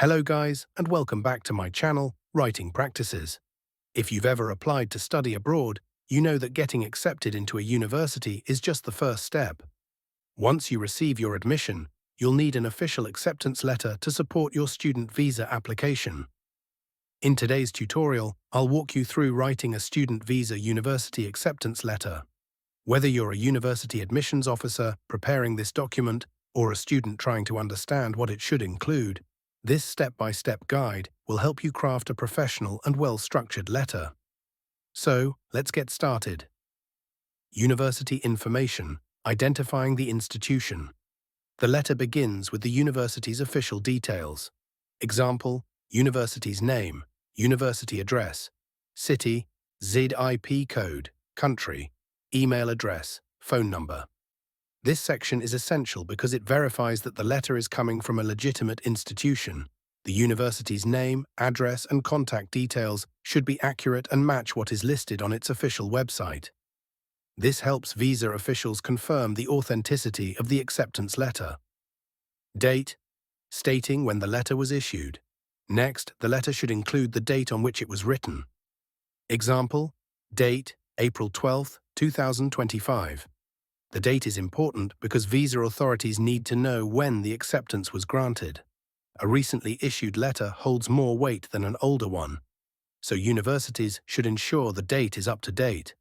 Hello guys, and welcome back to my channel, Writing Practices. If you've ever applied to study abroad, you know that getting accepted into a university is just the first step. Once you receive your admission, you'll need an official acceptance letter to support your student visa application. In today's tutorial, I'll walk you through writing a student visa university acceptance letter. Whether you're a university admissions officer preparing this document or a student trying to understand what it should include, this step-by-step guide will help you craft a professional and well-structured letter. So, let's get started. University information, identifying the institution. The letter begins with the university's official details. Example, university's name, university address, city, ZIP code, country, email address, phone number. This section is essential because it verifies that the letter is coming from a legitimate institution. The university's name, address, and contact details should be accurate and match what is listed on its official website. This helps visa officials confirm the authenticity of the acceptance letter. Date, stating when the letter was issued. Next, the letter should include the date on which it was written. Example, date, April 12, 2025. The date is important because visa authorities need to know when the acceptance was granted. A recently issued letter holds more weight than an older one, so universities should ensure the date is up to date.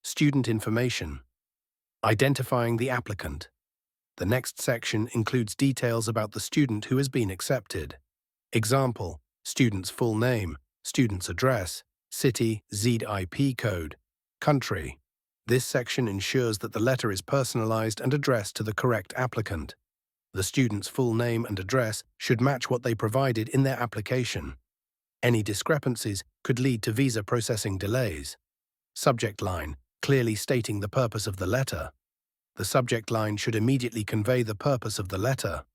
Student information. Identifying the applicant. The next section includes details about the student who has been accepted. Example, student's full name, student's address, city, ZIP code, country. This section ensures that the letter is personalized and addressed to the correct applicant. The student's full name and address should match what they provided in their application. Any discrepancies could lead to visa processing delays. Subject line, clearly stating the purpose of the letter. The subject line should immediately convey the purpose of the letter.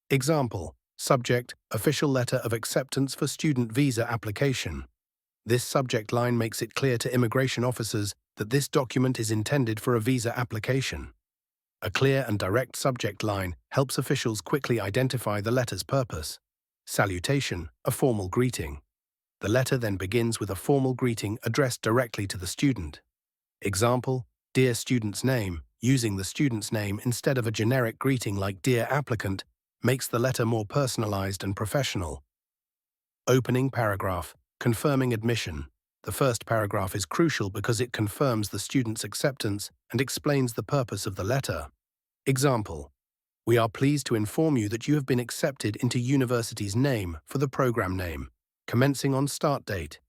Example, subject, official letter of acceptance for student visa application. This subject line makes it clear to immigration officers that this document is intended for a visa application. A clear and direct subject line helps officials quickly identify the letter's purpose. Salutation, a formal greeting. The letter then begins with a formal greeting addressed directly to the student. Example, Dear Student's Name, using the student's name instead of a generic greeting like Dear Applicant makes the letter more personalized and professional. Opening paragraph, confirming admission. The first paragraph is crucial because it confirms the student's acceptance and explains the purpose of the letter. Example, we are pleased to inform you that you have been accepted into university's name for the program name, commencing on start date.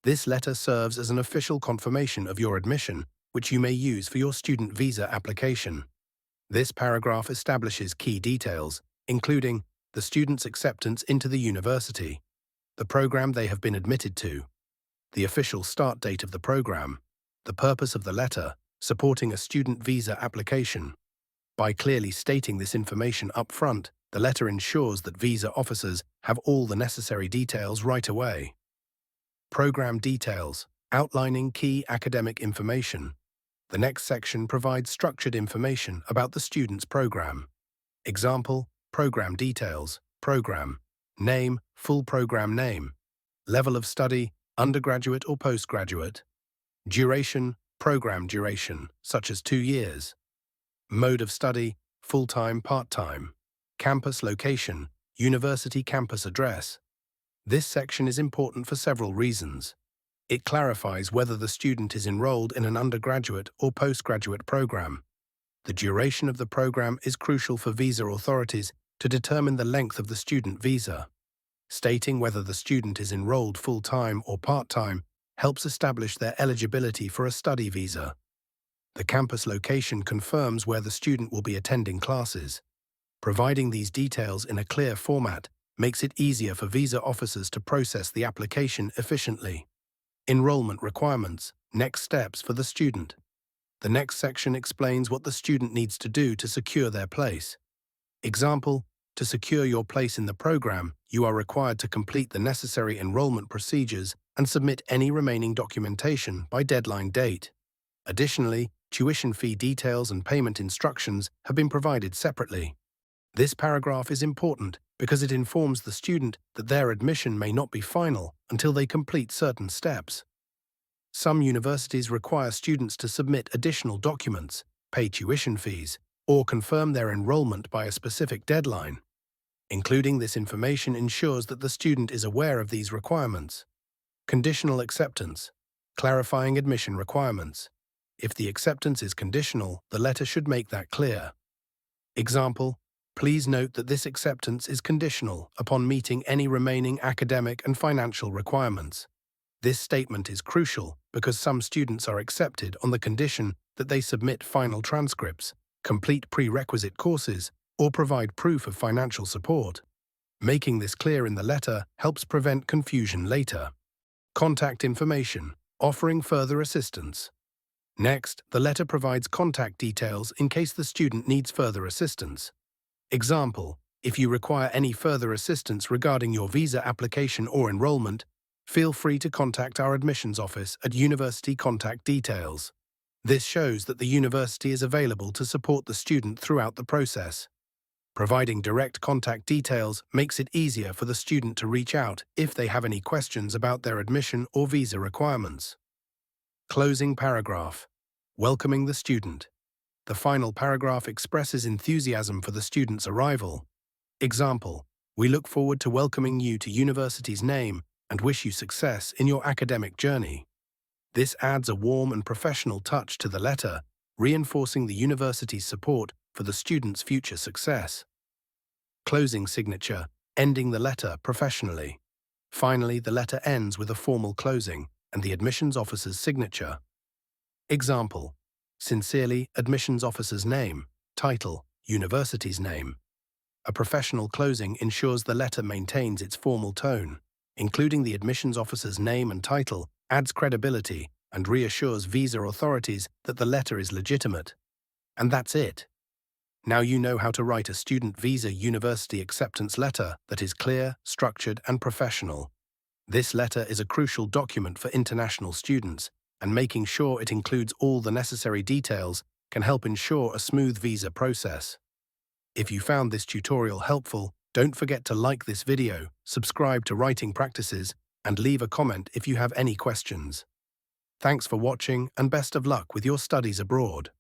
This letter serves as an official confirmation of your admission, which you may use for your student visa application. This paragraph establishes key details, including the student's acceptance into the university, the program they have been admitted to, the official start date of the program, the purpose of the letter, supporting a student visa application. By clearly stating this information up front, the letter ensures that visa officers have all the necessary details right away. Program details, outlining key academic information. The next section provides structured information about the student's program. Example, program details, program, name, full program name, level of study, undergraduate or postgraduate, duration, program duration, such as 2 years, mode of study, full-time, part-time, campus location, university campus address. This section is important for several reasons. It clarifies whether the student is enrolled in an undergraduate or postgraduate program. The duration of the program is crucial for visa authorities to determine the length of the student visa. Stating whether the student is enrolled full-time or part-time helps establish their eligibility for a study visa. The campus location confirms where the student will be attending classes. Providing these details in a clear format makes it easier for visa officers to process the application efficiently. Enrollment requirements, next steps for the student. The next section explains what the student needs to do to secure their place. Example, to secure your place in the program, you are required to complete the necessary enrollment procedures and submit any remaining documentation by deadline date. Additionally, tuition fee details and payment instructions have been provided separately. This paragraph is important because it informs the student that their admission may not be final until they complete certain steps. Some universities require students to submit additional documents, pay tuition fees, or confirm their enrollment by a specific deadline. Including this information ensures that the student is aware of these requirements. Conditional acceptance, clarifying admission requirements. If the acceptance is conditional, the letter should make that clear. Example, please note that this acceptance is conditional upon meeting any remaining academic and financial requirements. This statement is crucial because some students are accepted on the condition that they submit final transcripts, complete prerequisite courses, or provide proof of financial support. Making this clear in the letter helps prevent confusion later. Contact information, offering further assistance. Next, the letter provides contact details in case the student needs further assistance. Example, if you require any further assistance regarding your visa application or enrollment, feel free to contact our admissions office at University Contact Details. This shows that the university is available to support the student throughout the process. Providing direct contact details makes it easier for the student to reach out if they have any questions about their admission or visa requirements. Closing paragraph. Welcoming the student. The final paragraph expresses enthusiasm for the student's arrival. Example, we look forward to welcoming you to university's name and wish you success in your academic journey. This adds a warm and professional touch to the letter, reinforcing the university's support for the student's future success. Closing signature, ending the letter professionally. Finally, the letter ends with a formal closing and the admissions officer's signature. Example, sincerely, admissions officer's name, title, university's name. A professional closing ensures the letter maintains its formal tone. Including the admissions officer's name and title adds credibility and reassures visa authorities that the letter is legitimate. And that's it. Now you know how to write a student visa university acceptance letter that is clear, structured, and professional. This letter is a crucial document for international students, and making sure it includes all the necessary details can help ensure a smooth visa process. If you found this tutorial helpful, don't forget to like this video, subscribe to Writing Practices, and leave a comment if you have any questions. Thanks for watching and best of luck with your studies abroad.